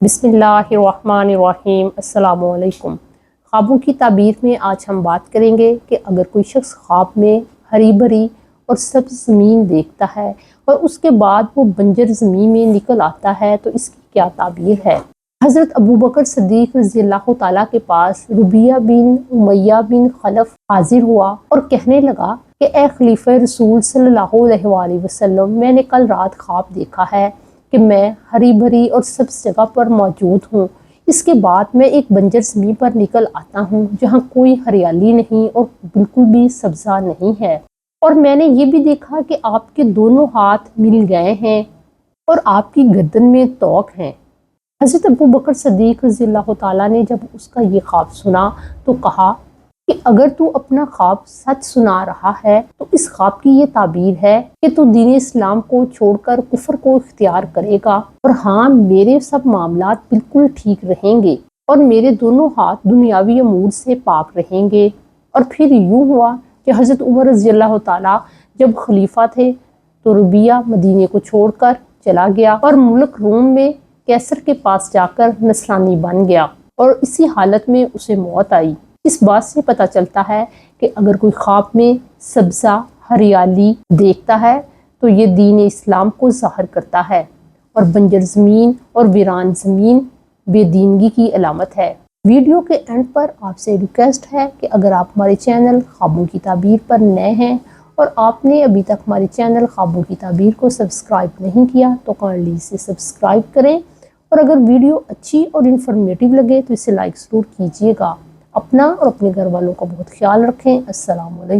बिस्मिल्लाहिर्रहमानिर्रहीम। अस्सलाम वालेकुम। ख्वाबों की ताबीर में आज हम बात करेंगे कि अगर कोई शख्स ख्वाब में हरी भरी और सब्ज़ ज़मीन देखता है और उसके बाद वो बंजर ज़मीन में निकल आता है तो इसकी क्या ताबीर है। हज़रत अबू बकर सिद्दीक़ रज़ियल्लाहु ताला के पास रुबिया बिन उमैया बिन खलफ हाजिर हुआ और कहने लगा कि ए खलीफा रसूल सल्लल्लाहु अलैहि वसल्लम, मैंने कल रात ख्वाब देखा है कि मैं हरी भरी और सब जगह पर मौजूद हूँ। इसके बाद मैं एक बंजर ज़मीन पर निकल आता हूँ जहाँ कोई हरियाली नहीं और बिल्कुल भी सब्ज़ा नहीं है। और मैंने ये भी देखा कि आपके दोनों हाथ मिल गए हैं और आपकी गर्दन में तोक हैं। हज़रत अबू बकर सिद्दीक़ रज़ियल्लाहु ताला ने जब उसका ये ख्वाब सुना तो कहा कि अगर तू अपना ख्वाब सच सुना रहा है तो इस ख्वाब की ये ताबीर है कि तू दीन इस्लाम को छोड़कर कुफर को इख्तियार करेगा और हाँ, मेरे सब मामलात बिल्कुल ठीक रहेंगे और मेरे दोनों हाथ दुनियावी अमूर से पाक रहेंगे। और फिर यूँ हुआ कि हज़रत उमर रज़ियल्लाहु ताला जब खलीफा थे तो रुबिया मदीने को छोड़कर चला गया और मुल्क रोम में कैसर के पास जाकर नसरानी बन गया और इसी हालत में उसे मौत आई। इस बात से पता चलता है कि अगर कोई ख्वाब में सब्ज़ा हरियाली देखता है तो ये दीन इस्लाम को ज़ाहिर करता है और बंजर ज़मीन और वीरान ज़मीन बेदीनगी की अलामत है। वीडियो के एंड पर आपसे रिक्वेस्ट है कि अगर आप हमारे चैनल ख्वाबों की ताबीर पर नए हैं और आपने अभी तक हमारे चैनल ख्वाबों की ताबीर को सब्सक्राइब नहीं किया तो काइंडली इसे सब्सक्राइब करें और अगर वीडियो अच्छी और इन्फॉर्मेटिव लगे तो इसे लाइक ज़रूर कीजिएगा। अपना और अपने घर वालों का बहुत ख्याल रखें। अस्सलाम वालेकुम।